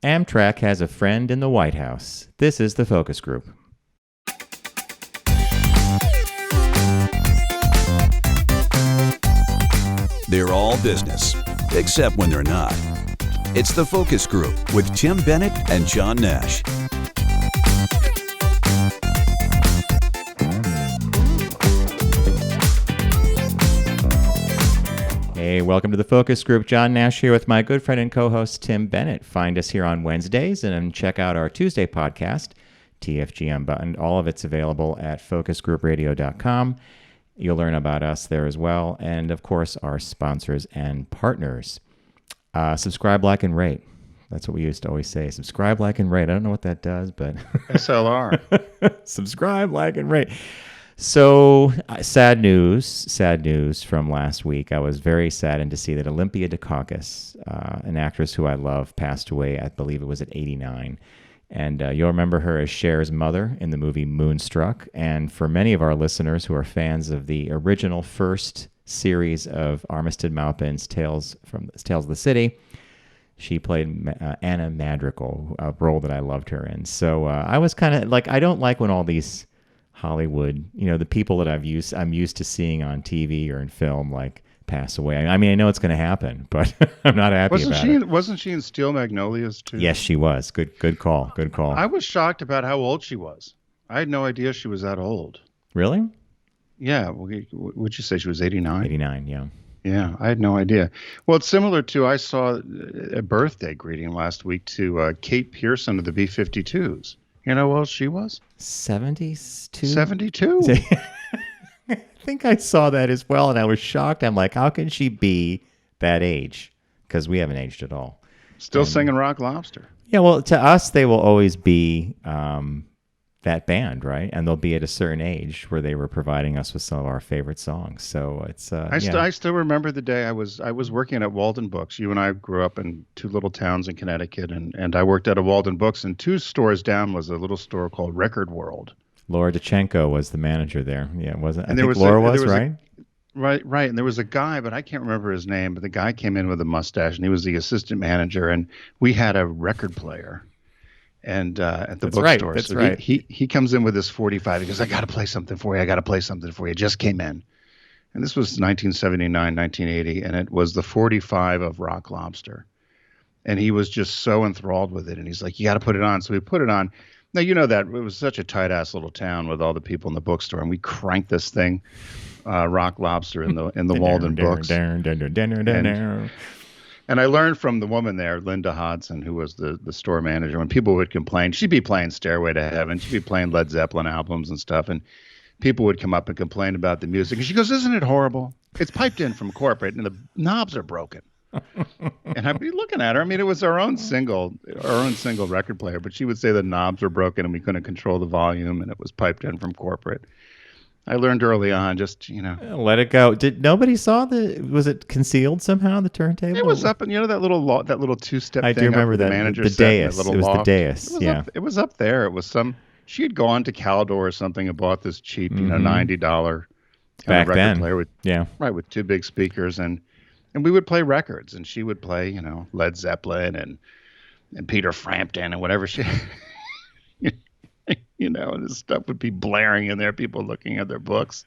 Amtrak has a friend in the White House. This is the Focus Group. They're all business, except when they're not. It's the Focus Group with Tim Bennett and John Nash. Hey, welcome to the Focus Group. John Nash here with my good friend and co-host Tim Bennett. Find us here on Wednesdays and check out our Tuesday podcast, TFG Unbuttoned. All of it's available at focusgroupradio.com. You'll learn about us there as well. And, of course, our sponsors and partners. Subscribe, like, and rate. That's what we used to always say. Subscribe, like, and rate. I don't know what that does, but... SLR. Subscribe, like, and rate. So, sad news from last week. I was very saddened to see that Olympia Dukakis, an actress who I love, passed away. I believe it was at 89. And you'll remember her as Cher's mother in the movie Moonstruck. And for many of our listeners who are fans of the original first series of Armistead Maupin's Tales of the City, she played Anna Madrigal, a role that I loved her in. So I was kind of like, I don't like when all these Hollywood, the people that I'm used to seeing on TV or in film, like, pass away. I mean, I know it's going to happen, but I'm not happy about it. Wasn't she in Steel Magnolias too? Yes, she was. Good call. I was shocked about how old she was. I had no idea she was that old. Really? Yeah. Would you say she was 89? 89, yeah. Yeah, I had no idea. Well, it's similar to, I saw a birthday greeting last week to Kate Pierson of the B-52s. You know how old she was? 72? 72. I think I saw that as well, and I was shocked. I'm like, how can she be that age? Because we haven't aged at all. Still singing Rock Lobster. Yeah, well, to us, they will always be that band, right? And they'll be at a certain age where they were providing us with some of our favorite songs. So it's I still remember the day I was working at Walden Books. You and I grew up in two little towns in Connecticut, and I worked at a Walden Books, and two stores down was a little store called Record World. Laura Dachenko was the manager there. Yeah, wasn't? And I think Laura was, right? Right. And there was a guy, but I can't remember his name, but the guy came in with a mustache, and he was the assistant manager, and we had a record player. And at the bookstore. That's so right. He comes in with this 45. He goes, I got to play something for you. Just came in. And this was 1979, 1980, and it was the 45 of Rock Lobster. And he was just so enthralled with it. And he's like, you got to put it on. So we put it on. Now, you know that it was such a tight-ass little town with all the people in the bookstore. And we cranked this thing, Rock Lobster, in the Walden Books. And I learned from the woman there, Linda Hodson, who was the store manager, when people would complain, she'd be playing Stairway to Heaven. She'd be playing Led Zeppelin albums and stuff. And people would come up and complain about the music. And she goes, isn't it horrible? It's piped in from corporate and the knobs are broken. And I'd be looking at her. I mean, it was our own single record player, but she would say the knobs were broken and we couldn't control the volume and it was piped in from corporate. I learned early on, just, let it go. Did nobody saw was it concealed somehow, the turntable? It was up, and that little two-step thing. I do remember that. The dais. It was the dais. It was up there. It was she had gone to Caldor or something and bought this cheap, $90 back record then. player with two big speakers, and we would play records, and she would play, Led Zeppelin and Peter Frampton and whatever she. And this stuff would be blaring in there, people looking at their books.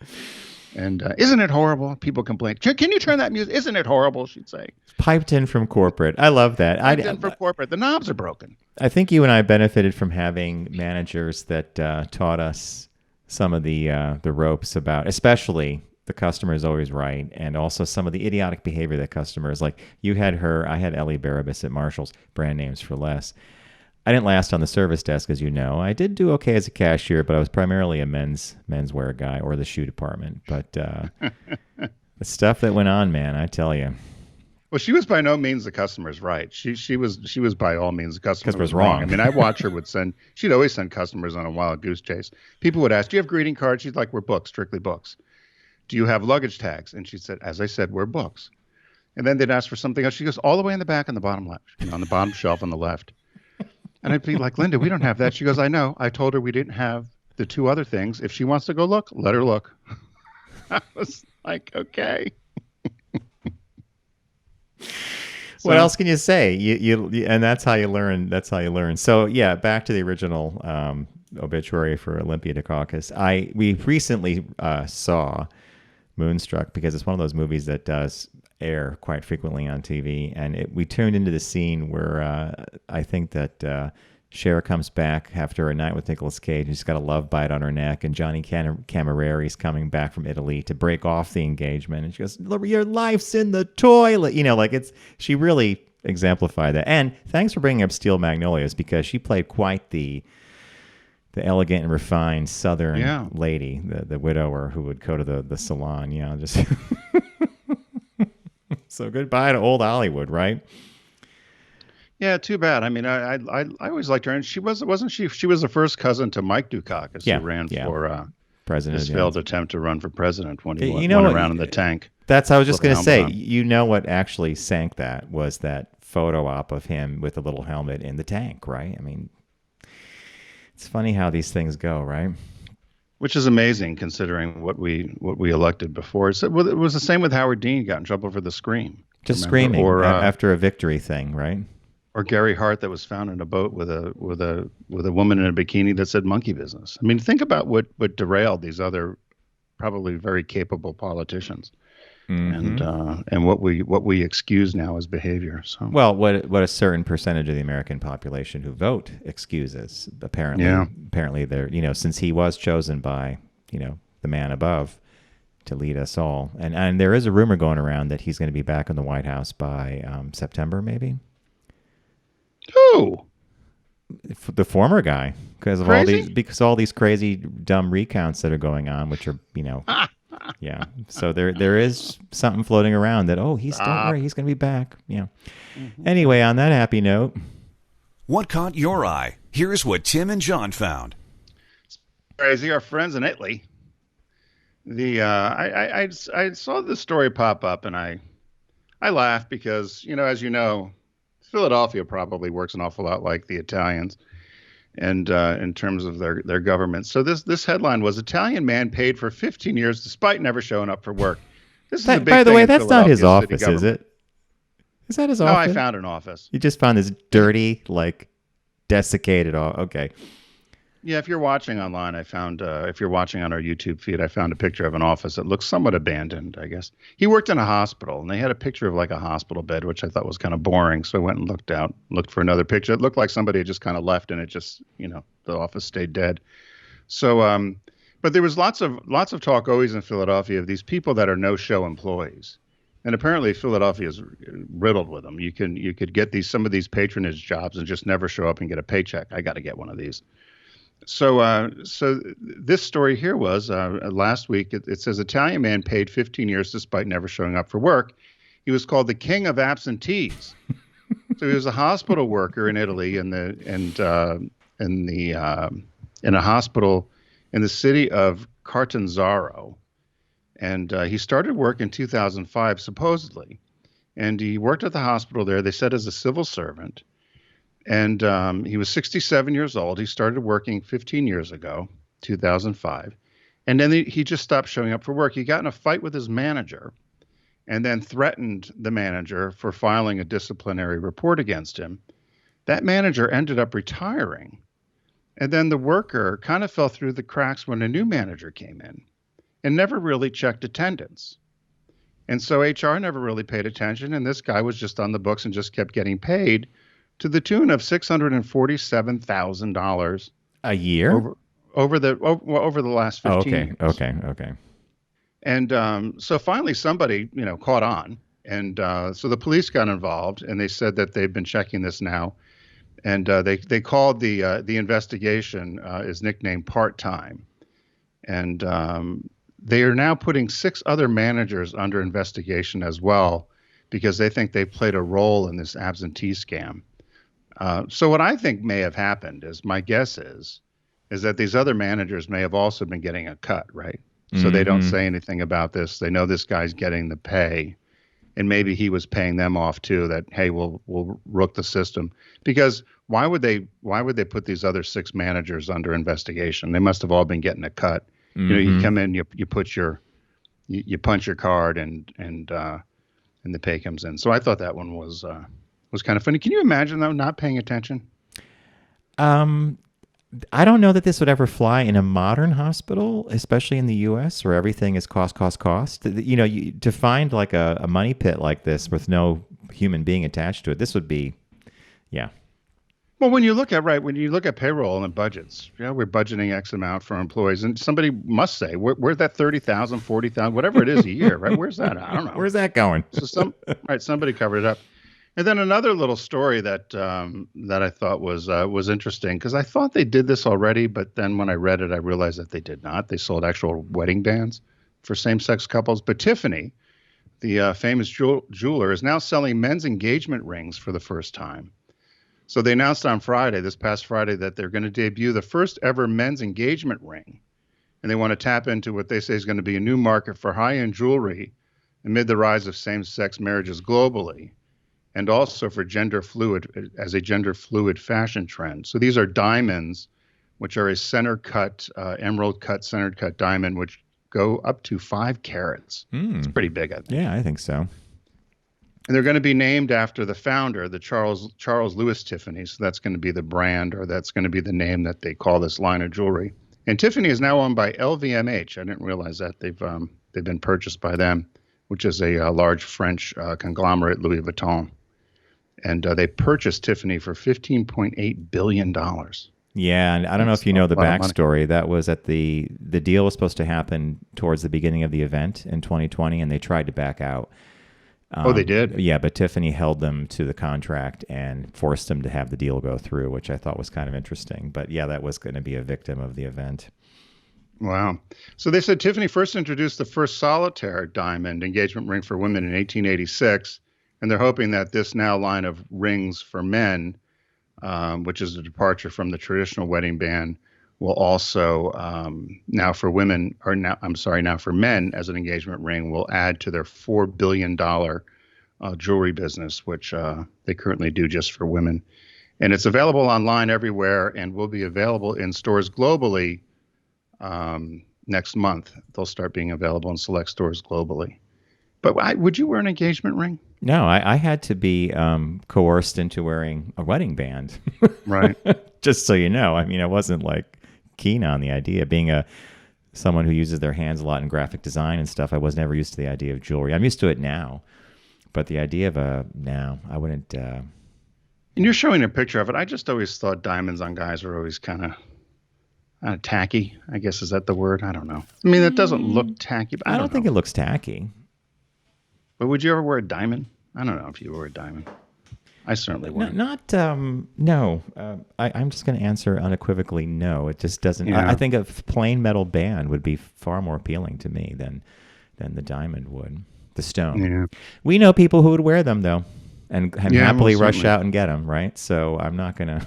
And isn't it horrible? People complain. Can you turn that music? Isn't it horrible? She'd say. Piped in from corporate. I love that. Piped in from corporate. The knobs are broken. I think you and I benefited from having managers that taught us some of the ropes about, especially the customer is always right, and also some of the idiotic behavior that customers, like you had her, I had Ellie Barabas at Marshall's, brand names for less. I didn't last on the service desk, as you know. I did do okay as a cashier, but I was primarily a menswear guy or the shoe department. But the stuff that went on, man, I tell you. Well, she was by no means the customer's right. She was by all means the customer was wrong. I mean, I watch her she'd always send customers on a wild goose chase. People would ask, do you have greeting cards? She's like, we're books, strictly books. Do you have luggage tags? And she said, as I said, we're books. And then they'd ask for something else. She goes, all the way in the back on the bottom left, on the bottom shelf on the left. And I'd be like, Linda, we don't have that. She goes, I know. I told her we didn't have the two other things. If she wants to go look, let her look. I was like, okay. What else can you say? And that's how you learn. That's how you learn. So yeah, back to the original obituary for Olympia Dukakis. We recently saw Moonstruck because it's one of those movies that does air quite frequently on TV, and we tuned into the scene where I think that Cher comes back after a night with Nicolas Cage. She's got a love bite on her neck, and Johnny Camerari's coming back from Italy to break off the engagement. And she goes, "Your life's in the toilet." She really exemplified that. And thanks for bringing up Steel Magnolias, because she played quite the elegant and refined Southern lady, the widower who would go to the salon. Just so goodbye to old Hollywood, right? Yeah, too bad. I mean, I always liked her, and she wasn't she was the first cousin to Mike Dukakis, who ran for president. His failed attempt to run for president when he went around in the tank. That's I was just going to say. What actually sank that was that photo op of him with a little helmet in the tank, right? I mean, it's funny how these things go, right? Which is amazing considering what we elected before. It was the same with Howard Dean. Got in trouble for the scream. Just screaming after a victory thing, right? Or Gary Hart that was found in a boat with a woman in a bikini that said monkey business. I mean, think about what derailed these other probably very capable politicians, and what we excuse now as behavior. So what a certain percentage of the American population who vote excuses. Apparently they're since he was chosen by the man above to lead us all, and there is a rumor going around that he's going to be back in the White House by September, maybe. Who? The former guy, because of all these crazy dumb recounts that are going on, which are yeah. So there is something floating around that don't worry, he's going to be back. Yeah. Mm-hmm. Anyway, on that happy note, what caught your eye? Here's what Tim and John found. It's crazy. Our friends in Italy. I saw this story pop up and I laughed because as you know. Philadelphia probably works an awful lot like the Italians, and in terms of their government. So this headline was: Italian man paid for 15 years despite never showing up for work. This is a big by the thing way, in that's not his Philadelphia office, city is it? Is that his No, office? I found an office. You just found this dirty, desiccated. Okay. Yeah, if you're watching online, if you're watching on our YouTube feed, I found a picture of an office that looks somewhat abandoned, I guess. He worked in a hospital, and they had a picture of a hospital bed, which I thought was kind of boring. So I went and looked for another picture. It looked like somebody had just kind of left, and it just, the office stayed dead. So, but there was lots of talk always in Philadelphia of these people that are no-show employees. And apparently Philadelphia is riddled with them. You could get some of these patronage jobs and just never show up and get a paycheck. I got to get one of these. So this story here was last week. It says Italian man paid 15 years despite never showing up for work. He was called the king of absentees. So he was a hospital worker in Italy in a hospital in the city of Catanzaro, and he started work in 2005 supposedly, and he worked at the hospital there. They said as a civil servant. And he was 67 years old. He started working 15 years ago, 2005. And then he just stopped showing up for work. He got in a fight with his manager and then threatened the manager for filing a disciplinary report against him. That manager ended up retiring. And then the worker kind of fell through the cracks when a new manager came in and never really checked attendance. And so HR never really paid attention. And this guy was just on the books and just kept getting paid to the tune of $647,000 a year over the last 15 years. Okay. And so finally somebody caught on, and so the police got involved, and they said that they've been checking this now, and they called the investigation is nicknamed Part-Time, and they are now putting 6 other managers under investigation as well because they think they played a role in this absentee scam. So what I think may have happened is my guess is that these other managers may have also been getting a cut, right? So they don't say anything about this. They know this guy's getting the pay, and maybe he was paying them off too. That hey, we'll rook the system, because why would they put these other 6 managers under investigation? They must have all been getting a cut. You come in, you punch your card, and and the pay comes in. So I thought that one was kind of funny. Can you imagine though not paying attention? I don't know that this would ever fly in a modern hospital, especially in the U.S., where everything is cost, cost, cost. You know, to find like a money pit like this with no human being attached to it, this would be, yeah. Well, when you look at payroll and budgets, we're budgeting X amount for employees, and somebody must say, where's that 30,000, 40,000, whatever it is a year, right? Where's that? I don't know. Where's that going? So somebody covered it up. And then another little story that I thought was interesting, because I thought they did this already, but then when I read it, I realized that they did not. They sold actual wedding bands for same-sex couples. But Tiffany, the famous jeweler, is now selling men's engagement rings for the first time. So they announced this past Friday, that they're going to debut the first ever men's engagement ring. And they want to tap into what they say is going to be a new market for high-end jewelry amid the rise of same-sex marriages globally, and also for gender fluid fashion trend. So these are diamonds, which are a emerald cut, centered cut diamond, which go up to 5 carats. It's pretty big, I think. Yeah, I think so. And they're going to be named after the founder, the Charles Louis Tiffany. So that's going to be the brand, or that's going to be the name that they call this line of jewelry. And Tiffany is now owned by LVMH. I didn't realize that they've been purchased by them, which is a large French conglomerate, Louis Vuitton. And they purchased Tiffany for $15.8 billion. Yeah, and I don't know if you know the backstory. That was the deal was supposed to happen towards the beginning of the event in 2020, and they tried to back out. They did? Yeah, but Tiffany held them to the contract and forced them to have the deal go through, which I thought was kind of interesting. But yeah, that was going to be a victim of the event. Wow. So they said Tiffany first introduced the first solitaire diamond engagement ring for women in 1886. And they're hoping that this now line of rings for men, which is a departure from the traditional wedding band, will also now for men as an engagement ring, will add to their $4 billion jewelry business, which they currently do just for women. And it's available online everywhere and will be available in stores globally next month. They'll start being available in select stores globally. But would you wear an engagement ring? No, I had to be coerced into wearing a wedding band. Right. Just so you know. I mean, I wasn't like keen on the idea. Being someone who uses their hands a lot in graphic design and stuff, I was never used to the idea of jewelry. I'm used to it now. But the idea of I wouldn't. And you're showing a picture of it. I just always thought diamonds on guys were always kind of tacky. I guess, is that the word? I don't know. I mean, it doesn't look tacky. But I don't think it looks tacky. But would you ever wear a diamond? I don't know if you wear a diamond. I certainly wouldn't. No. I'm just going to answer unequivocally no. It just doesn't. Yeah. I think a plain metal band would be far more appealing to me than the diamond would. The stone. Yeah. We know people who would wear them though, and happily rush certainly out and get them. Right. So I'm not going to.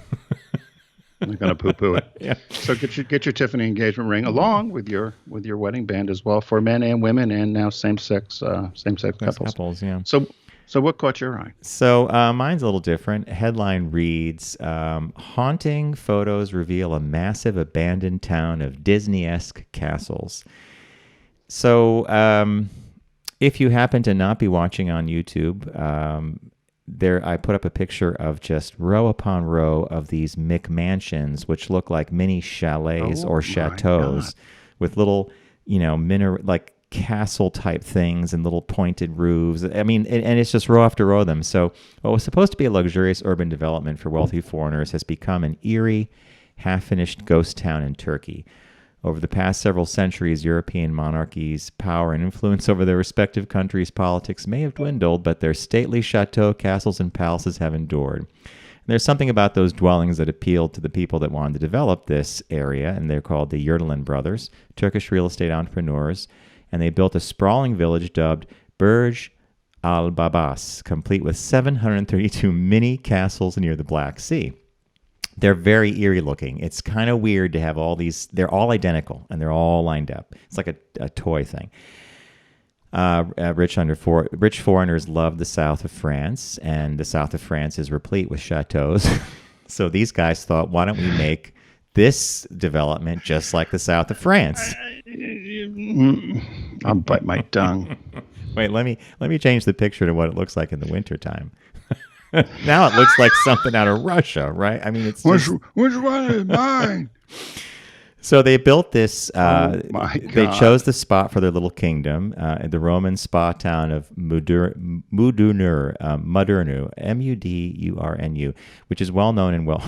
I'm not going to poo-poo it. Yeah. So get your Tiffany engagement ring along with your wedding band as well, for men and women, and now same-sex couples. Yeah. So what caught your eye? So mine's a little different. Headline reads, haunting photos reveal a massive abandoned town of Disney-esque castles. So if you happen to not be watching on YouTube, I put up a picture of just row upon row of these McMansions, which look like mini chalets or chateaus with little, like castle type things and little pointed roofs. I mean, and it's just row after row of them. So what was supposed to be a luxurious urban development for wealthy foreigners has become an eerie, half-finished ghost town in Turkey. Over the past several centuries, European monarchies' power and influence over their respective countries' politics may have dwindled, but their stately chateaux, castles, and palaces have endured. And there's something about those dwellings that appealed to the people that wanted to develop this area, and they're called the Yurdalan brothers, Turkish real estate entrepreneurs, and they built a sprawling village dubbed Burj al-Babas, complete with 732 mini castles near the Black Sea. They're very eerie looking. It's kind of weird to have all these. They're all identical and they're all lined up. It's like a toy thing. Rich foreigners love the south of France, and the south of France is replete with chateaus. So these guys thought, why don't we make this development just like the south of France? I'll bite my tongue. Wait, let me change the picture to what it looks like in the wintertime. Now it looks like something out of Russia, right? I mean, it's Which just... one is mine? So they built this. Oh my They God. chose the spot for their little kingdom, the Roman spa town of Mudurnu, Mudurnu, which is well known and well.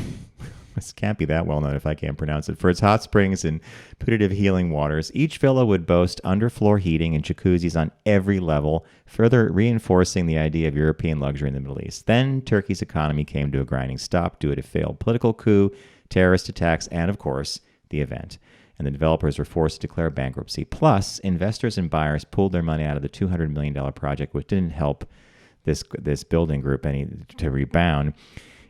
This can't be that well known if I can't pronounce it. For its hot springs and putative healing waters, each villa would boast underfloor heating and jacuzzis on every level, further reinforcing the idea of European luxury in the Middle East. Then Turkey's economy came to a grinding stop due to a failed political coup, terrorist attacks, and of course, the event. And the developers were forced to declare bankruptcy. Plus, investors and buyers pulled their money out of the $200 million project, which didn't help this building group any to rebound.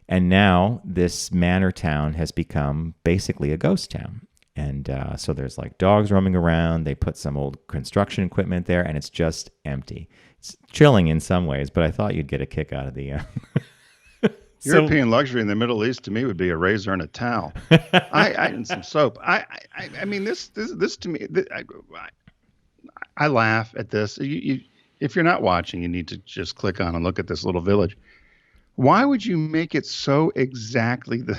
And now this manor town has become basically a ghost town. And so there's like dogs roaming around. They put some old construction equipment there, and it's just empty. It's chilling in some ways, but I thought you'd get a kick out of the... European luxury in the Middle East to me would be a razor and a towel, and some soap. I mean, this to me, I laugh at this. If you're not watching, you need to just click on and look at this little village. Why would you make it so exactly the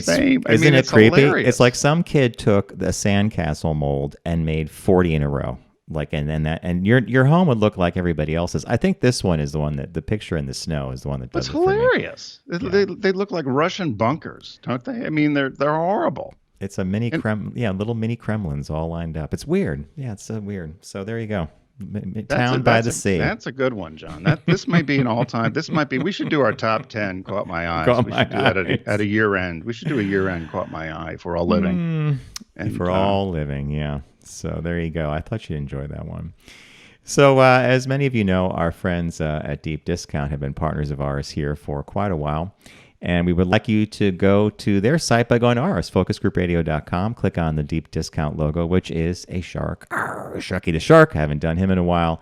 same? Isn't it it's creepy? hilarious. It's like some kid took the sandcastle mold and made 40 in a row. Like and your home would look like everybody else's. I think this one is the one that the picture in the snow is the one that does It's it for me. hilarious. They look like Russian bunkers, don't they? I mean, they're horrible. It's a little mini Kremlins all lined up. It's weird. Yeah, it's so weird. So there you go. Town by the sea. That's a good one, John. This might be an all-time. We should do our top 10 caught my eye. Caught we my should do that eyes. at a year end. We should do a year end caught my eye if we're all living. If we're all living, yeah. So there you go. I thought you'd enjoy that one. So as many of you know, our friends at Deep Discount have been partners of ours here for quite a while. And we would like you to go to their site by going to ours, focusgroupradio.com. Click on the Deep Discount logo, which is a shark. Sharky the Shark. I haven't done him in a while.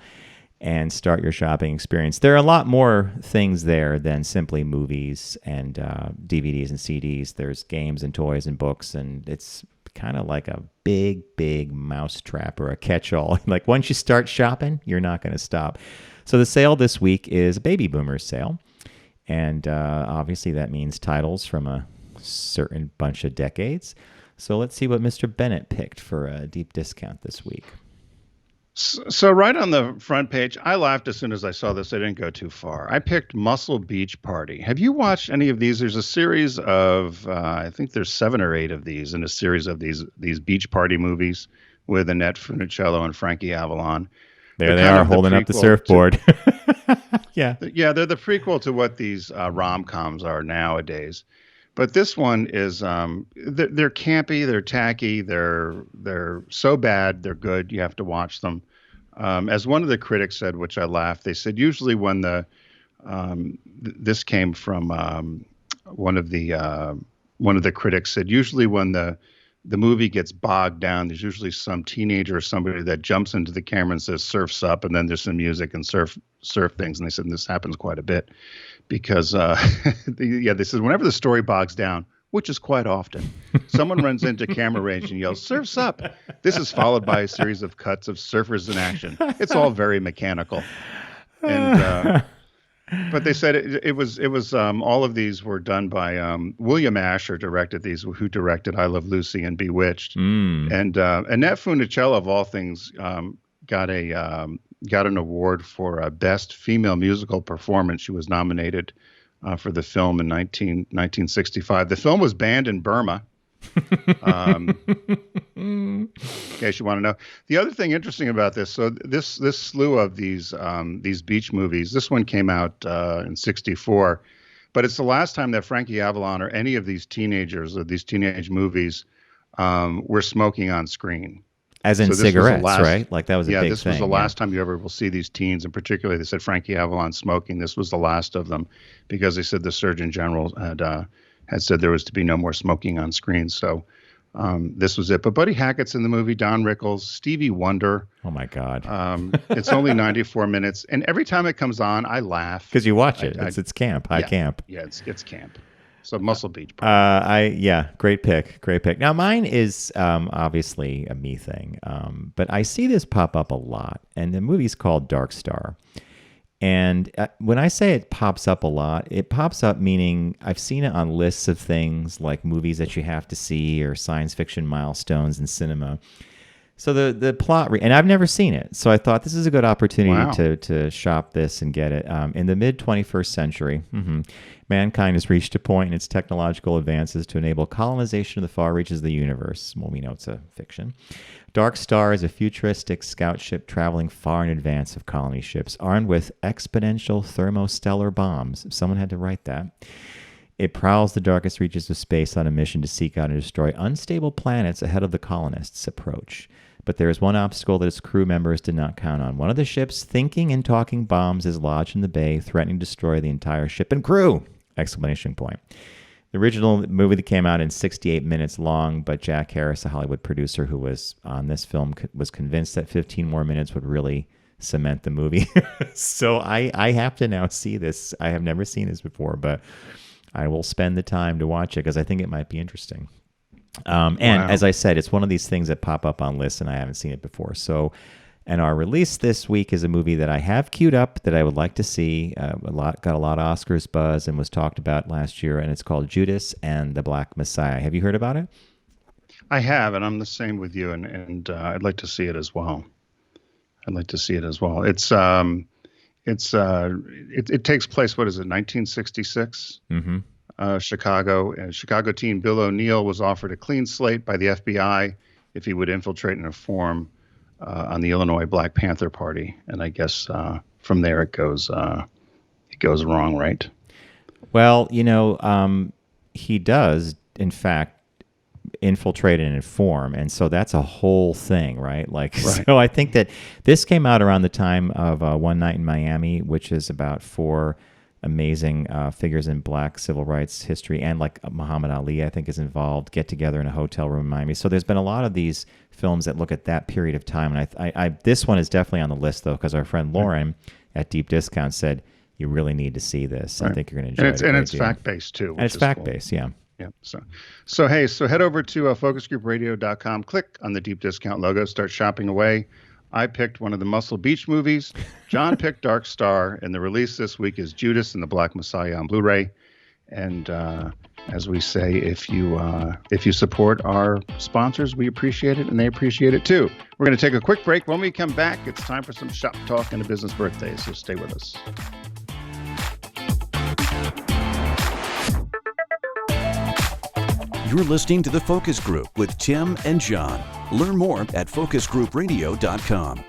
And start your shopping experience. There are a lot more things there than simply movies and DVDs and CDs. There's games and toys and books, and it's kind of like a big mousetrap or a catch-all. Like once you start shopping, you're not going to stop. So the sale this week is a Baby Boomers sale. And obviously that means titles from a certain bunch of decades. So let's see what Mr. Bennett picked for a Deep Discount this week. So right on the front page, I laughed as soon as I saw this. I didn't go too far. I picked Muscle Beach Party. Have you watched any of these? There's a series of, I think there's 7 or 8 of these in a series of these beach party movies with Annette Funicello and Frankie Avalon. There they are holding up the surfboard. Yeah. Yeah, they're the prequel to what these rom-coms are nowadays. But this one is they're campy, they're tacky, they're so bad, they're good. You have to watch them. As one of the critics said, which I laughed, they said usually when this came from one of the critics said usually when the movie gets bogged down, there's usually some teenager or somebody that jumps into the camera and says "surfs up," and then there's some music and surf things. And they said this happens quite a bit. Because, they said whenever the story bogs down, which is quite often, someone runs into camera range and yells, "Surf's up!" This is followed by a series of cuts of surfers in action. It's all very mechanical. And but they said it was all of these were done by William Asher directed these, who directed I Love Lucy and Bewitched. And Annette Funicello, of all things, got an award for Best Female Musical Performance. She was nominated for the film in 1965. The film was banned in Burma. In case you want to know. The other thing interesting about this, so this slew of these beach movies, this one came out in 1964, but it's the last time that Frankie Avalon or any of these teenagers or these teenage movies were smoking on screen. As in cigarettes, right? Like that was a big thing. Yeah, this was the last time you ever will see these teens, and particularly they said Frankie Avalon smoking. This was the last of them because they said the Surgeon General had said there was to be no more smoking on screen. So this was it. But Buddy Hackett's in the movie, Don Rickles, Stevie Wonder. Oh, my God. It's only 94 minutes. And every time it comes on, I laugh. Because you watch it. It's camp, high camp. Yeah, it's camp. So Muscle Beach. Great pick. Now mine is obviously a me thing, but I see this pop up a lot, and the movie's called Dark Star. And when I say it pops up a lot, it pops up meaning I've seen it on lists of things like movies that you have to see or science fiction milestones in cinema. So the plot, and I've never seen it, so I thought this is a good opportunity to shop this and get it. In the mid-21st century, mankind has reached a point in its technological advances to enable colonization of the far reaches of the universe. Well, we know it's a fiction. Dark Star is a futuristic scout ship traveling far in advance of colony ships, armed with exponential thermostellar bombs. Someone had to write that. It prowls the darkest reaches of space on a mission to seek out and destroy unstable planets ahead of the colonists' approach. But there is one obstacle that its crew members did not count on. One of the ship's thinking and talking bombs is lodged in the bay, threatening to destroy the entire ship and crew! Exclamation point. The original movie that came out in 68 minutes long, but Jack Harris, a Hollywood producer who was on this film, was convinced that 15 more minutes would really cement the movie. So I have to now see this. I have never seen this before, but I will spend the time to watch it because I think it might be interesting. As I said, it's one of these things that pop up on lists, and I haven't seen it before. So, and our release this week is a movie that I have queued up that I would like to see. Got a lot of Oscars buzz and was talked about last year, and it's called Judas and the Black Messiah. Have you heard about it? I have, and I'm the same with you, and I'd like to see it as well. It takes place, what is it, 1966? Mm-hmm. Chicago. Chicago teen Bill O'Neill was offered a clean slate by the FBI if he would infiltrate and inform on the Illinois Black Panther Party. And I guess from there it goes wrong, right? Well, he does, in fact, infiltrate and inform, and so that's a whole thing, right? Right. So I think that this came out around the time of One Night in Miami, which is about 4 amazing figures in black civil rights history, and like Muhammad Ali, I think, is involved, get together in a hotel room in Miami. So there's been a lot of these films that look at that period of time, and I this one is definitely on the list, though, because our friend Lauren at Deep Discount said you really need to see this. Right. I think you're going to enjoy it. And it's fact-based, too. And it's fact-based, cool. Yeah. Yeah. So head over to focusgroupradio.com, click on the Deep Discount logo, start shopping away. I picked one of the Muscle Beach movies. John picked Dark Star, and the release this week is Judas and the Black Messiah on Blu-ray. And as we say, if you support our sponsors, we appreciate it, and they appreciate it too. We're going to take a quick break. When we come back, it's time for some shop talk and a business birthday. So stay with us. You're listening to The Focus Group with Tim and John. Learn more at focusgroupradio.com.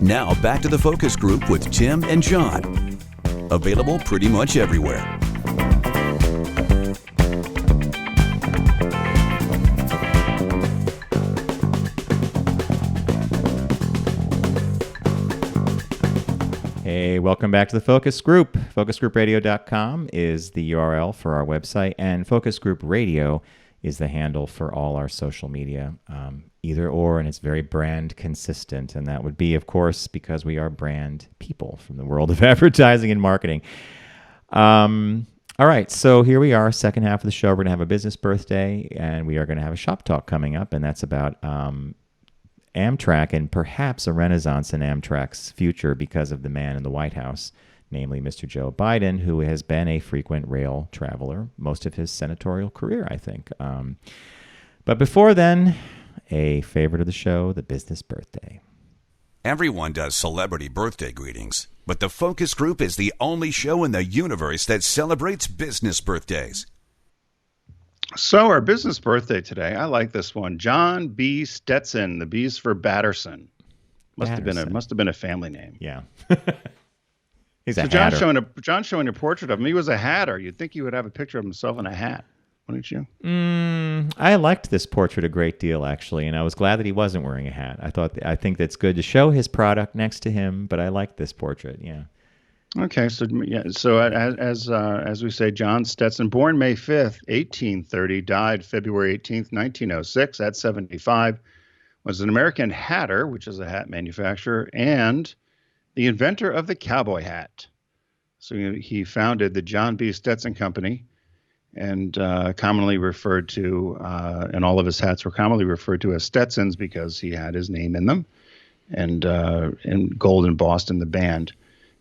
Now back to The Focus Group with Tim and John. Available pretty much everywhere. Hey, welcome back to the Focus Group. FocusGroupRadio.com is the URL for our website, and Focus Group Radio is the handle for all our social media, either or, and it's very brand consistent. And that would be, of course, because we are brand people from the world of advertising and marketing. All right, so here we are, second half of the show. We're going to have a business birthday, and we are going to have a shop talk coming up, and that's about Amtrak and perhaps a renaissance in Amtrak's future because of the man in the White House, namely Mr. Joe Biden, who has been a frequent rail traveler most of his senatorial career, I think. But before then, a favorite of the show, the business birthday. Everyone does celebrity birthday greetings, but the Focus Group is the only show in the universe that celebrates business birthdays. So our business birthday today, I like this one. John B Stetson. The B's for Batterson. Must have been a family name. Yeah. He's a hatter. John's showing a portrait of him. He was a hatter. You'd think he would have a picture of himself in a hat, wouldn't you? I liked this portrait a great deal, actually, and I was glad that he wasn't wearing a hat. I think that's good to show his product next to him, but I liked this portrait. Yeah. Okay, so yeah, so as we say, John Stetson, born May 5th, 1830, died February 18th, 1906, at 75, was an American hatter, which is a hat manufacturer, and the inventor of the cowboy hat. So he founded the John B Stetson Company, and commonly referred to, and all of his hats were commonly referred to as Stetsons because he had his name in them, and gold embossed in the band.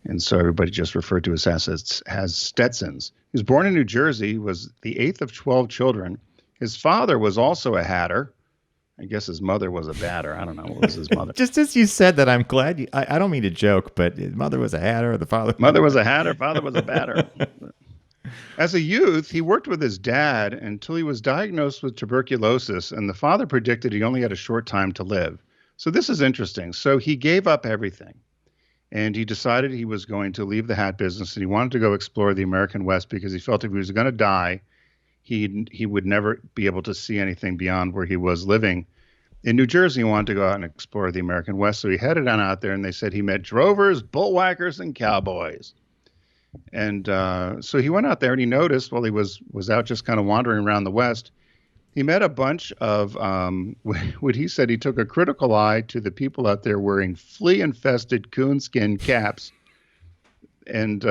And so everybody just referred to his hats as Stetsons. He was born in New Jersey, was the eighth of 12 children. His father was also a hatter. I guess his mother was a batter. I don't know. What was his mother? Just as you said that, I'm glad I don't mean to joke, but his mother was a hatter, or the father. Mother was a hatter, father was a batter. As a youth, he worked with his dad until he was diagnosed with tuberculosis, and the father predicted he only had a short time to live. So this is interesting. So he gave up everything, and he decided he was going to leave the hat business, and he wanted to go explore the American West because he felt if he was going to die, he would never be able to see anything beyond where he was living. In New Jersey, he wanted to go out and explore the American West, so he headed on out there, and they said he met drovers, bullwhackers, and cowboys. And so he went out there, and he noticed while he was out just kind of wandering around the West, he met a bunch of what he said, he took a critical eye to the people out there wearing flea-infested coonskin caps, and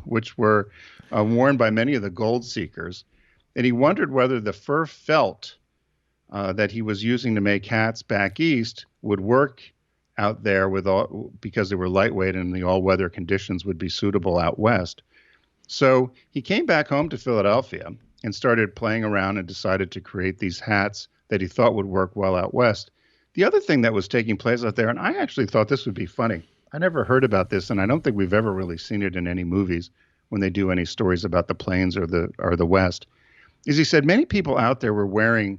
which were worn by many of the gold seekers. And he wondered whether the fur felt that he was using to make hats back east would work out there because they were lightweight and the all-weather conditions would be suitable out west. So he came back home to Philadelphia and started playing around and decided to create these hats that he thought would work well out west. The other thing that was taking place out there, and I actually thought this would be funny, I never heard about this, and I don't think we've ever really seen it in any movies when they do any stories about the plains or the West, is he said many people out there were wearing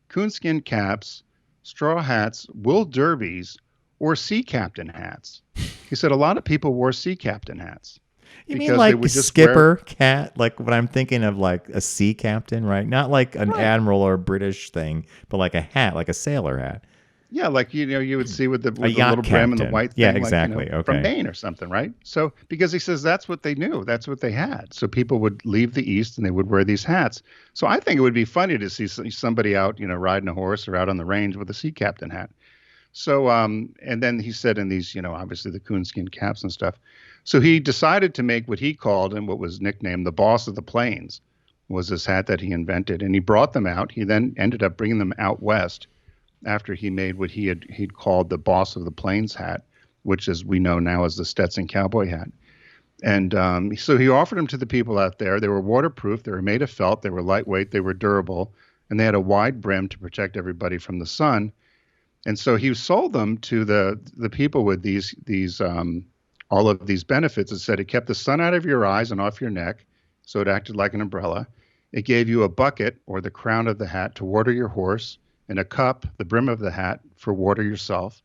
coonskin caps, straw hats, wool derbies, or sea captain hats. He said a lot of people wore sea captain hats. You mean like a skipper cat? Like what I'm thinking of, like a sea captain, right? Not like an admiral or British thing, but like a hat, like a sailor hat. Yeah, like you would see with the little brim and the white thing. Yeah, exactly. Like, from Maine or something, right? So because he says that's what they knew, that's what they had. So people would leave the East and they would wear these hats. So I think it would be funny to see somebody out, riding a horse or out on the range with a sea captain hat. So and then he said in these, obviously the coonskin caps and stuff. So he decided to make what he called, and what was nicknamed the Boss of the Plains, was this hat that he invented, and he brought them out. He then ended up bringing them out west after he made what he'd called the Boss of the Plains hat, which as we know now as the Stetson cowboy hat. And so he offered them to the people out there. They were waterproof. They were made of felt. They were lightweight. They were durable. And they had a wide brim to protect everybody from the sun. And so he sold them to the people with these all of these benefits. It said it kept the sun out of your eyes and off your neck, so it acted like an umbrella. It gave you a bucket or the crown of the hat to water your horse, and a cup, the brim of the hat, for water yourself.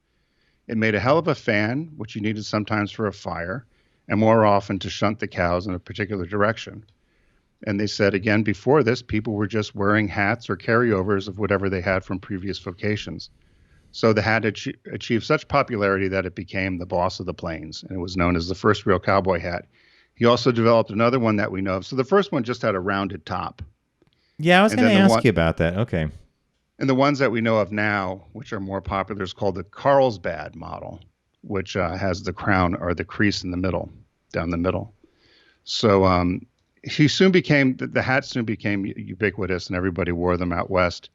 It made a hell of a fan, which you needed sometimes for a fire, and more often to shunt the cows in a particular direction. And they said, again, before this, people were just wearing hats or carryovers of whatever they had from previous vocations. So the hat achieved such popularity that it became the Boss of the Plains, and it was known as the first real cowboy hat. He also developed another one that we know of. So the first one just had a rounded top. Yeah, I was going to ask you about that. Okay. And the ones that we know of now, which are more popular, is called the Carlsbad model, which has the crown or the crease in the middle, down the middle. So the hat soon became ubiquitous, and everybody wore them out west.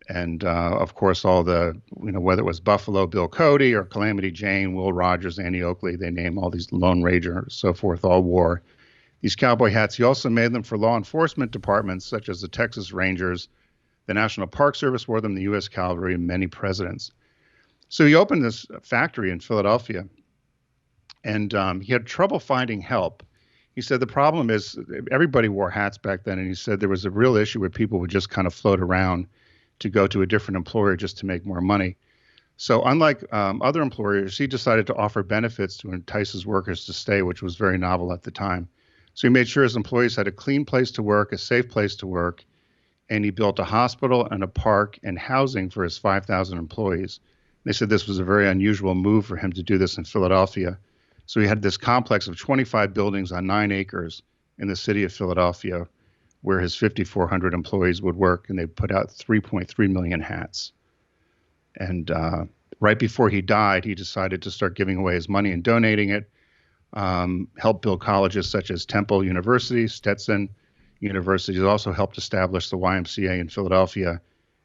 And of course, all the, whether it was Buffalo Bill Cody or Calamity Jane, Will Rogers, Annie Oakley, they name all these Lone Ranger, so forth, all wore these cowboy hats. He also made them for law enforcement departments such as the Texas Rangers, the National Park Service wore them, the U.S. Cavalry, and many presidents. So he opened this factory in Philadelphia, and he had trouble finding help. He said the problem is everybody wore hats back then, and he said there was a real issue where people would just kind of float around to go to a different employer just to make more money. So unlike other employers, he decided to offer benefits to entice his workers to stay, which was very novel at the time. So he made sure his employees had a clean place to work, a safe place to work, and he built a hospital and a park and housing for his 5,000 employees. They said this was a very unusual move for him to do this in Philadelphia So he had this complex of 25 buildings on 9 acres in the city of Philadelphia, where his 5,400 employees would work, and they put out 3.3 million hats. And right before he died, he decided to start giving away his money and donating it. Helped build colleges such as Temple University, Stetson University. He also helped establish the YMCA in Philadelphia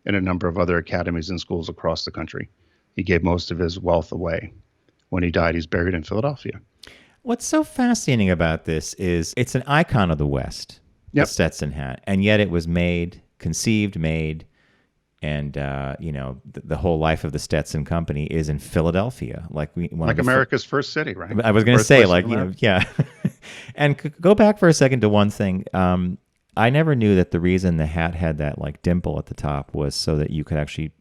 and a number of other academies and schools across the country. He gave most of his wealth away. When he died, he's buried in Philadelphia. What's so fascinating about this is it's an icon of the West, the Stetson hat, and yet it was conceived, and the whole life of the Stetson company is in Philadelphia, like America's first city, right? I was going to say, yeah. And go back for a second to one thing. I never knew that the reason the hat had that like dimple at the top was so that you could actually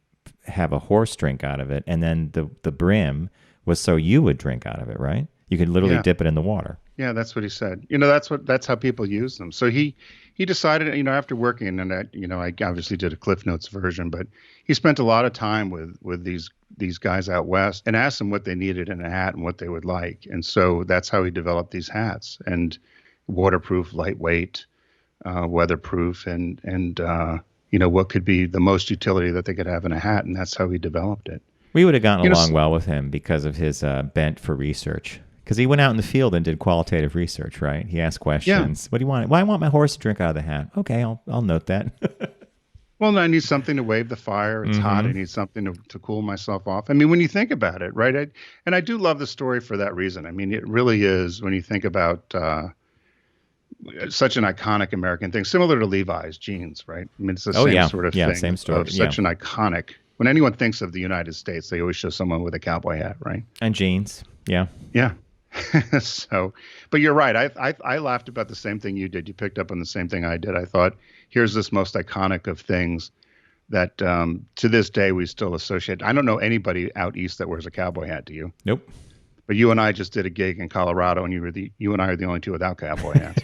have a horse drink out of it, and then the brim was so you would drink out of it, right? You could literally dip it in the water. Yeah, that's what he said. That's how people use them. So he decided, after working, and I obviously did a Cliff Notes version, but he spent a lot of time with these guys out west and asked them what they needed in a hat and what they would like. And so that's how he developed these hats, and waterproof, lightweight, weatherproof, and what could be the most utility that they could have in a hat, and that's how he developed it. We would have gotten along well with him because of his bent for research. Because he went out in the field and did qualitative research, right? He asked questions. Yeah. What do you want? Well, I want my horse to drink out of the hat. Okay, I'll note that. Well, I need something to wave the fire. It's hot. I need something to cool myself off. I mean, when you think about it, right? And I do love the story for that reason. I mean, it really is, when you think about such an iconic American thing, similar to Levi's jeans, right? I mean, it's the same sort of thing. Same story. Such an iconic. When anyone thinks of the United States, they always show someone with a cowboy hat, right? And jeans. Yeah. Yeah. So, but you're right. I laughed about the same thing you did. You picked up on the same thing I did. I thought, here's this most iconic of things that to this day we still associate. I don't know anybody out east that wears a cowboy hat. Do you? Nope. But you and I just did a gig in Colorado, and you and I are the only two without cowboy hats.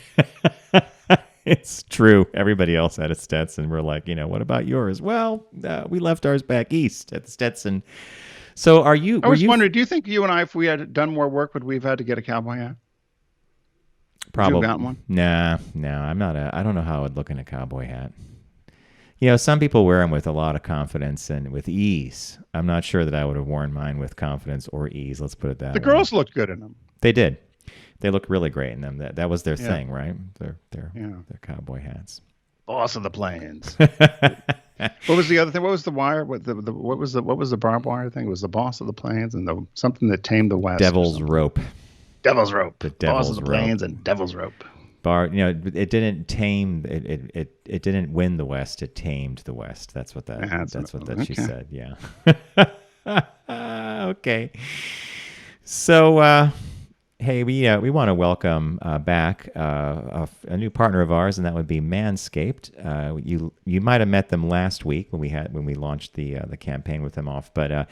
It's true. Everybody else had a Stetson. We're like, what about yours? Well, we left ours back east at the Stetson. So I was wondering, do you think you and I, if we had done more work, would we have had to get a cowboy hat? Probably. Would you have gotten one? No, I'm not I don't know how I would look in a cowboy hat. Some people wear them with a lot of confidence and with ease. I'm not sure that I would have worn mine with confidence or ease. Let's put it that way. The girls looked good in them. They did. They look really great in them. That was their thing, right? Their cowboy hats. Boss of the plains. What was the other thing? What was the wire? What was the barbed wire thing? It was the boss of the plains and something that tamed the West. Devil's rope. Devil's rope. The devil's boss of the rope. plains and devil's rope. It didn't tame. It didn't win the West. It tamed the West. That's what she said. Yeah. Okay. So. Hey, we want to welcome back a new partner of ours, and that would be Manscaped. You might have met them last week when we launched the campaign with them off. But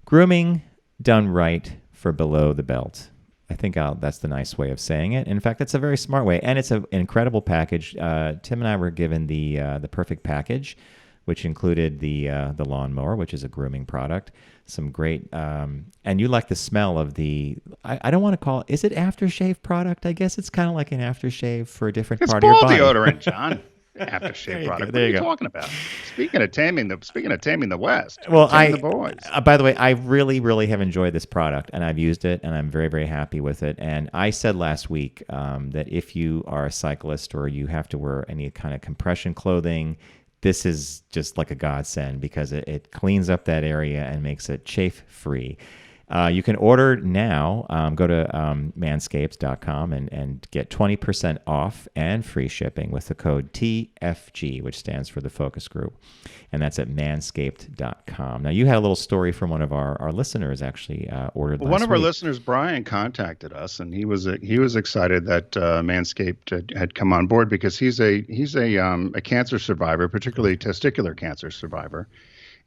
grooming done right for below the belt. I think that's the nice way of saying it. In fact, it's a very smart way, and it's an incredible package. Tim and I were given the perfect package, which included the lawnmower, which is a grooming product. Some great, and you like the smell of I don't want to call it, is it aftershave product? I guess it's kind of like an aftershave for a different part of your body. It's ball deodorant, John. Aftershave product. What are you talking about? Speaking of taming the West. Well, the boys. By the way, I really, really have enjoyed this product, and I've used it, and I'm very, very happy with it. And I said last week that if you are a cyclist or you have to wear any kind of compression clothing, this is just like a godsend because it cleans up that area and makes it chafe-free. You can order now. Go to manscaped.com and get 20% off and free shipping with the code TFG, which stands for the focus group. And that's at manscaped.com. Now, you had a little story from one of our listeners actually ordered last One of our week. listeners, Brian, contacted us, and he was excited that Manscaped had come on board because he's a cancer survivor, particularly testicular cancer survivor.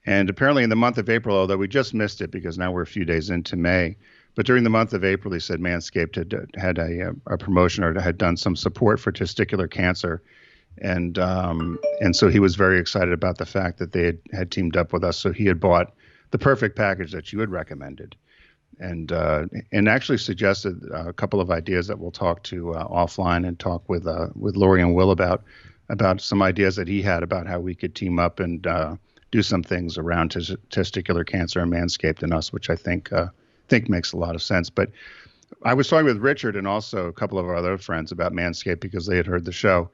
And apparently in the month of April, although we just missed it because now we're a few days into May, but during the month of April, he said Manscaped had a promotion or had done some support for testicular cancer. And so he was very excited about the fact that they had teamed up with us. So he had bought the perfect package that you had recommended. and actually suggested a couple of ideas that we'll talk to offline and talk with Lori and Will about some ideas that he had about how we could team up and do some things around testicular cancer and Manscaped and us, which I think makes a lot of sense. But I was talking with Richard and also a couple of our other friends about Manscaped because they had heard the show.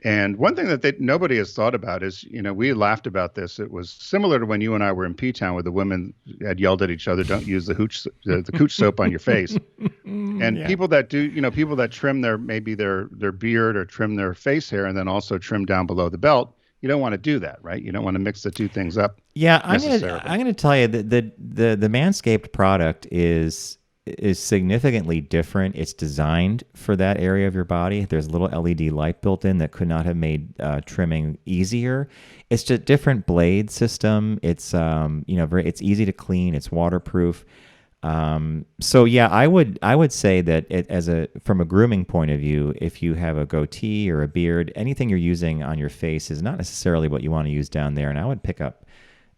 And one thing that nobody has thought about is, we laughed about this. It was similar to when you and I were in P-Town where the women had yelled at each other, "Don't use the cooch soap on your face." And people that do, people that trim their beard or trim their face hair and then also trim down below the belt, you don't want to do that, right? You don't want to mix the two things up. Yeah, I'm gonna tell you that the Manscaped product is significantly different. It's designed for that area of your body. There's a little LED light built in that could not have made trimming easier. It's just a different blade system. It's it's easy to clean. It's waterproof. So yeah, I would say that from a grooming point of view, if you have a goatee or a beard, anything you're using on your face is not necessarily what you want to use down there. And I would pick up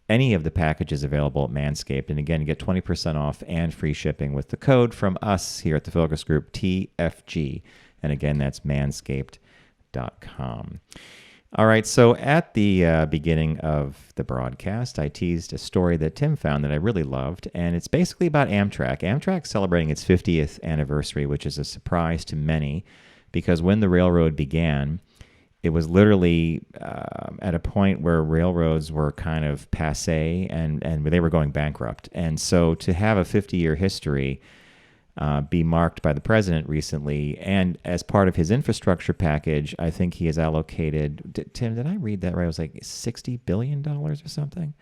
any of the packages available at Manscaped. And again, you get 20% off and free shipping with the code from us here at the Focus Group, TFG. And again, that's manscaped.com. All right, so at the beginning of the broadcast, I teased a story that Tim found that I really loved, and it's basically about Amtrak. Amtrak's celebrating its 50th anniversary, which is a surprise to many, because when the railroad began, it was literally at a point where railroads were kind of passé and they were going bankrupt. And so to have a 50-year history be marked by the president recently, and as part of his infrastructure package, I think he has allocated, Tim, did I read that right? It was like $60 billion or something?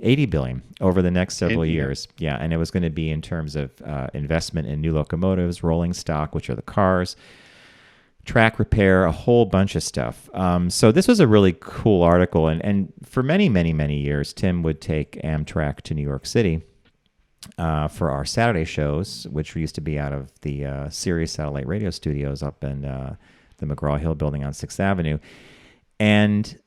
$80 billion over the next several years. Yeah, and it was going to be in terms of investment in new locomotives, rolling stock, which are the cars, track repair, a whole bunch of stuff. So this was a really cool article. And for many, many, many years, Tim would take Amtrak to New York City for our Saturday shows, which used to be out of the Sirius Satellite Radio Studios up in the McGraw-Hill building on 6th Avenue. And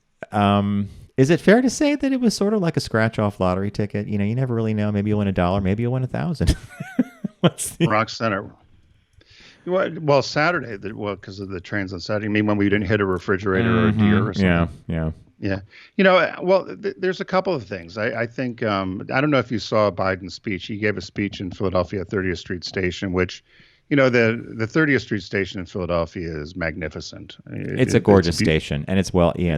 is it fair to say that it was sort of like a scratch-off lottery ticket? You never really know. Maybe you'll win $1, maybe you'll win 1,000. Rock Center. Well, Saturday, because of the trains on Saturday. You mean when we didn't hit a refrigerator or a deer or something? Yeah. There's a couple of things. I think, I don't know if you saw Biden's speech. He gave a speech in Philadelphia at 30th Street Station, which, the 30th Street Station in Philadelphia is magnificent. It's a gorgeous station, and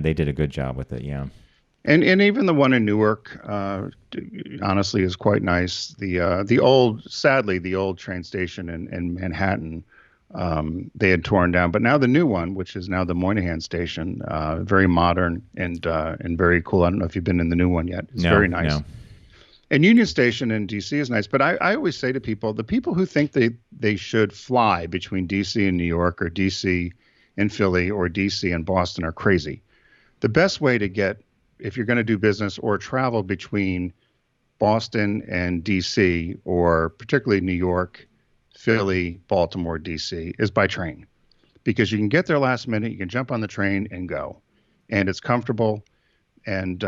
they did a good job with it, yeah. And even the one in Newark, honestly, is quite nice. The old train station in Manhattan, they had torn down, but now the new one, which is now the Moynihan Station, very modern and very cool. I don't know if you've been in the new one yet. It's very nice. No. And Union Station in D.C. is nice, but I always say to people, the people who think they should fly between D.C. and New York or D.C. and Philly or D.C. and Boston are crazy. The best way to get, if you're going to do business or travel between Boston and D.C. or particularly New York, Philly, Baltimore, D.C. is by train, because you can get there last minute, you can jump on the train and go, and it's comfortable and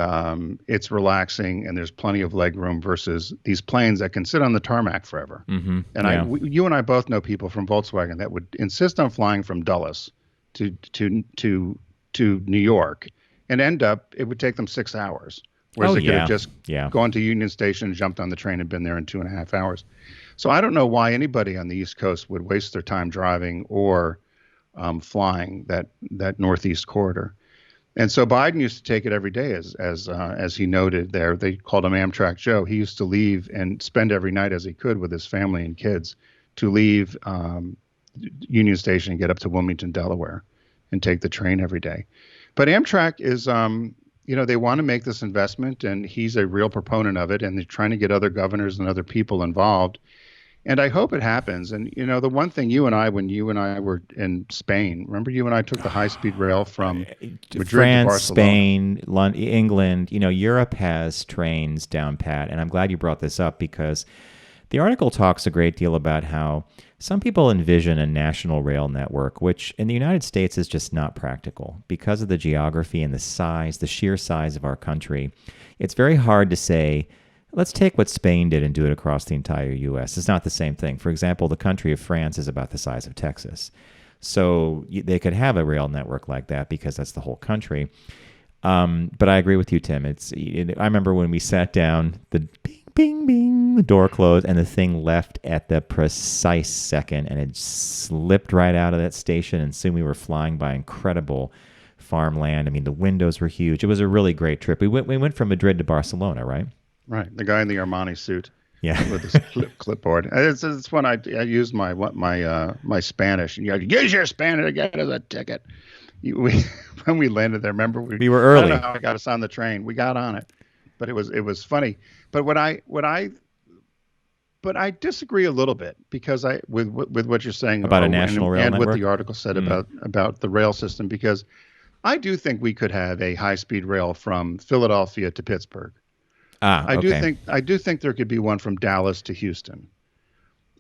it's relaxing and there's plenty of leg room versus these planes that can sit on the tarmac forever. Mm-hmm. And you and I both know people from Volkswagen that would insist on flying from Dulles to New York, and end up it would take them 6 hours. Whereas they could have just gone to Union Station, jumped on the train, and been there in 2.5 hours. So I don't know why anybody on the East Coast would waste their time driving or flying that Northeast corridor. And so Biden used to take it every day, as he noted there. They called him Amtrak Joe. He used to leave and spend every night as he could with his family and kids to leave Union Station and get up to Wilmington, Delaware, and take the train every day. But Amtrak is, they want to make this investment, and he's a real proponent of it, and they're trying to get other governors and other people involved. And I hope it happens. And, the one thing when you and I were in Spain, remember you and I took the high-speed rail from Madrid France, to Barcelona. Spain, London, England. Europe has trains down pat. And I'm glad you brought this up, because the article talks a great deal about how some people envision a national rail network, which in the United States is just not practical because of the geography and the sheer size of our country. It's very hard to say, Let's take what Spain did and do it across the entire U.S. It's not the same thing. For example, the country of France is about the size of Texas. So they could have a rail network like that because that's the whole country. But I agree with you, Tim. I remember when we sat down, the bing, bing, bing, the door closed, and the thing left at the precise second, and it slipped right out of that station, and soon we were flying by incredible farmland. I mean, the windows were huge. It was a really great trip. We went from Madrid to Barcelona, right? Right. The guy in the Armani suit. Yeah. With his clipboard. It's when I used my Spanish. And you had to use your Spanish to get us a ticket. When we landed there, remember we were early. I don't know how it got us on the train. We got on it, but it was funny. But but I disagree a little bit because with what you're saying about a national rail network, and what the article said about the rail system, because I do think we could have a high-speed rail from Philadelphia to Pittsburgh. I do think there could be one from Dallas to Houston,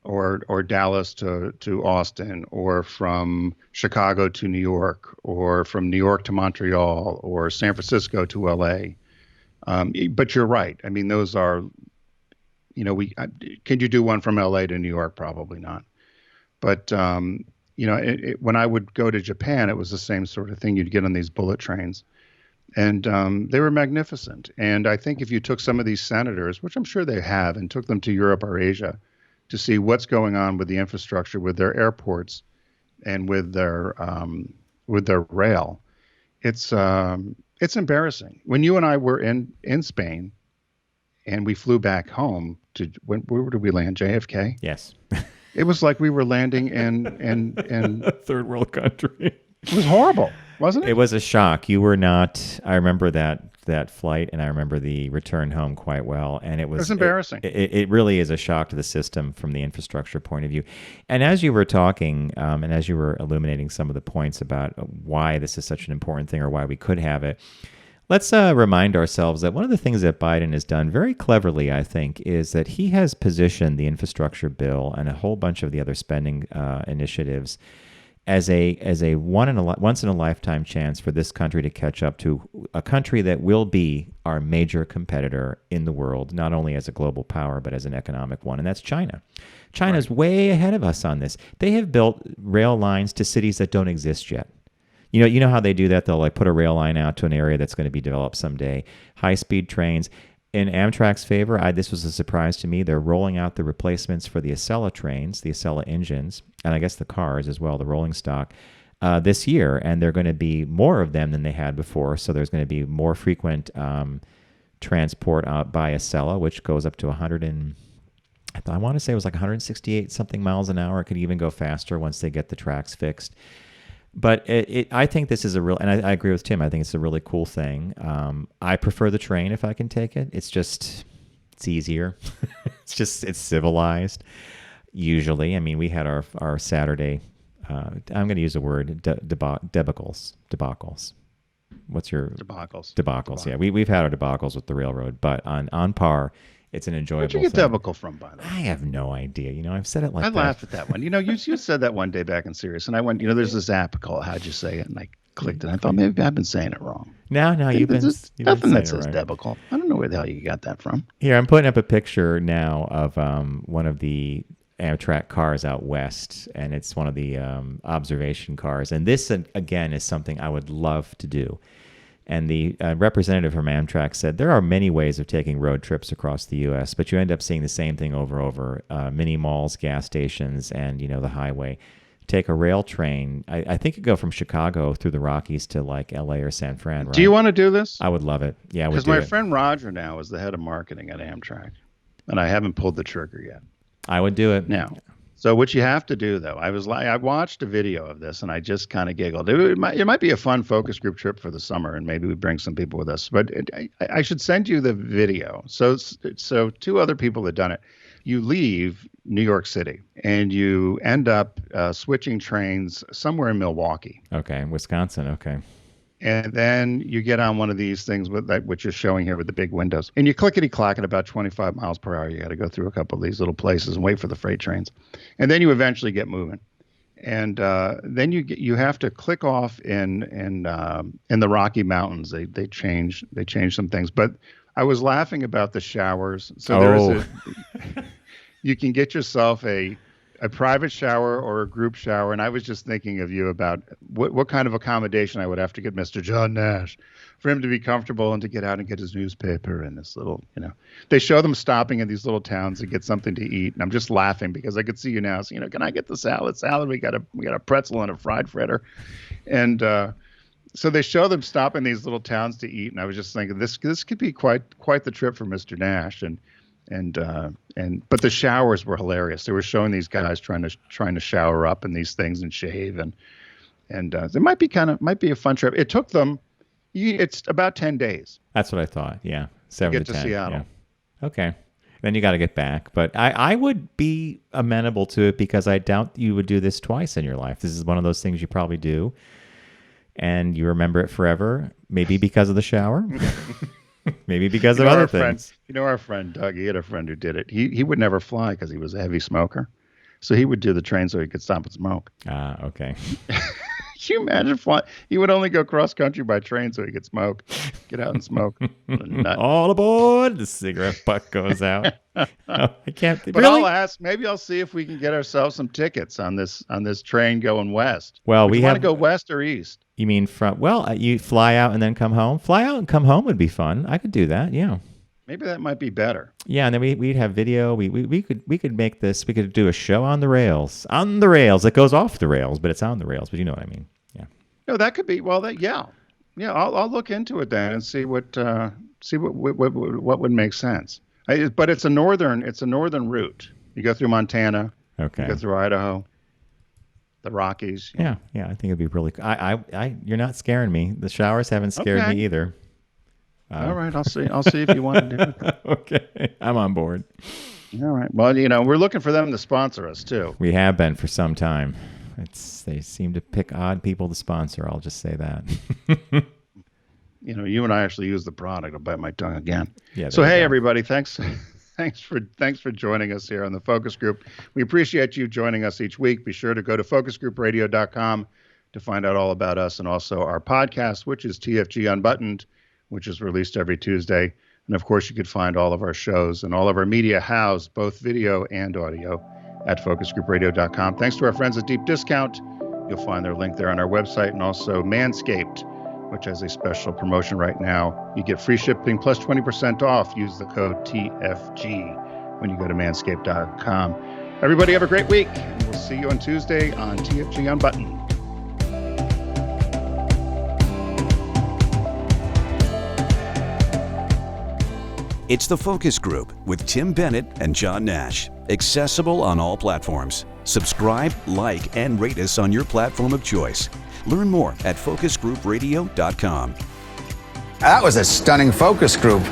or Dallas to Austin, or from Chicago to New York, or from New York to Montreal, or San Francisco to L.A. But you're right. I mean, those are, can you do one from L.A. to New York? Probably not. But when I would go to Japan, it was the same sort of thing. You'd get on these bullet trains. And they were magnificent. And I think if you took some of these senators, which I'm sure they have, and took them to Europe or Asia to see what's going on with the infrastructure, with their airports, and with their rail, it's embarrassing. When you and I were in Spain, and we flew back home where did we land? JFK. Yes. It was like we were landing in a third world country. It was horrible. Wasn't it? It was a shock. You were not. I remember that flight, and I remember the return home quite well. And it was embarrassing. It really is a shock to the system from the infrastructure point of view. And as you were talking, and as you were illuminating some of the points about why this is such an important thing or why we could have it, let's remind ourselves that one of the things that Biden has done very cleverly, I think, is that he has positioned the infrastructure bill and a whole bunch of the other spending initiatives as a once in a lifetime chance for this country to catch up to a country that will be our major competitor in the world, not only as a global power but as an economic one, and that's China. China's way ahead of us on this. They have built rail lines to cities that don't exist yet. You know how they do that? They'll like put a rail line out to an area that's going to be developed someday. High-speed trains. In Amtrak's favor, this was a surprise to me. They're rolling out the replacements for the Acela trains, the Acela engines, and I guess the cars as well, the rolling stock, this year. And there are going to be more of them than they had before. So there's going to be more frequent transport by Acela, which goes up to 100 and I want to say it was like 168 something miles an hour. It could even go faster once they get the tracks fixed. But I think this is and I agree with Tim. I think it's a really cool thing. I prefer the train if I can take it. It's easier. It's civilized. Usually, I mean, we had our Saturday. I'm going to use the word debacles. What's your debacles? Yeah, we've had our debacles with the railroad, but on par. It's an enjoyable thing. Where'd you get debacle from, by the way? I have no idea. I've said it like that. I laughed at that one. You said that one day back in Sirius, and I went, there's this app called How'd You Say It? And I clicked it, and I thought, maybe I've been saying it wrong. No, you've been nothing that saying says it right. debacle. I don't know where the hell you got that from. Here, I'm putting up a picture now of one of the Amtrak cars out west, and it's one of the observation cars. And this, again, is something I would love to do. And the representative from Amtrak said there are many ways of taking road trips across the U.S., but you end up seeing the same thing over, mini malls, gas stations, and, the highway. Take a rail train. I think you go from Chicago through the Rockies to like L.A. or San Fran, right? Do you want to do this? I would love it. Yeah, because my friend Roger now is the head of marketing at Amtrak, and I haven't pulled the trigger yet. I would do it. Now, so what you have to do, though, I watched a video of this, and I just kind of giggled. It might be a fun focus group trip for the summer, and maybe we bring some people with us. But I should send you the video. So two other people have done it. You leave New York City, and you end up switching trains somewhere in Milwaukee. Okay, Wisconsin, okay. And then you get on one of these things which is showing here with the big windows. And you clickety-clack at about 25 miles per hour. You got to go through a couple of these little places and wait for the freight trains. And then you eventually get moving. And then you have to click off in the Rocky Mountains. They change some things. But I was laughing about the showers. So there's you can get yourself a private shower or a group shower. And I was just thinking of you about what kind of accommodation I would have to get Mr. John Nash for him to be comfortable and to get out and get his newspaper and this little, they show them stopping in these little towns to get something to eat. And I'm just laughing because I could see you now. So, can I get the salad? We got a pretzel and a fried fritter. And, so they show them stopping in these little towns to eat. And I was just thinking this could be quite the trip for Mr. Nash. But the showers were hilarious. They were showing these guys trying to shower up in these things and shave, and it might be a fun trip. It took them, it's about 10 days. That's what I thought. Yeah, 7 to 10. Get to Seattle. Yeah. Okay, then you got to get back. But I would be amenable to it because I doubt you would do this twice in your life. This is one of those things you probably do, and you remember it forever. Maybe because of the shower. Maybe because of other things. Our friend Doug, he had a friend who did it. He would never fly because he was a heavy smoker. So he would do the train so he could stop and smoke. Okay. Can you imagine flying? He would only go cross country by train so he could smoke. Get out and smoke. All aboard! The cigarette butt goes out. I can't. But really? I'll ask. Maybe I'll see if we can get ourselves some tickets on this train going west. Well, we want to go west or east. You mean from? Well, you fly out and then come home. Fly out and come home would be fun. I could do that. Yeah. Maybe that might be better. Yeah, and then we'd have video. We could make this. We could do a show on the rails. On the rails. It goes off the rails, but it's on the rails. But you know what I mean. Yeah. No, that could be. Well, yeah. I'll look into it then and see what would make sense. But it's a northern route. You go through Montana. Okay. You go through Idaho. The Rockies. Yeah. I think it'd be really. You're not scaring me. The showers haven't scared me either. All right, I'll see if you want to do it. Okay, I'm on board. All right. Well, we're looking for them to sponsor us too. We have been for some time. They seem to pick odd people to sponsor. I'll just say that. You and I actually use the product. I'll bite my tongue again. Yeah. So hey, everybody, thanks for joining us here on the Focus Group. We appreciate you joining us each week. Be sure to go to focusgroupradio.com to find out all about us and also our podcast, which is TFG Unbuttoned, which is released every Tuesday. And of course, you could find all of our shows and all of our media housed, both video and audio, at focusgroupradio.com. Thanks to our friends at Deep Discount. You'll find their link there on our website, and also Manscaped, which has a special promotion right now. You get free shipping plus 20% off. Use the code TFG when you go to manscaped.com. Everybody have a great week. We'll see you on Tuesday on TFG Unbuttoned. It's the Focus Group with Tim Bennett and John Nash. Accessible on all platforms. Subscribe, like, and rate us on your platform of choice. Learn more at focusgroupradio.com. That was a stunning focus group.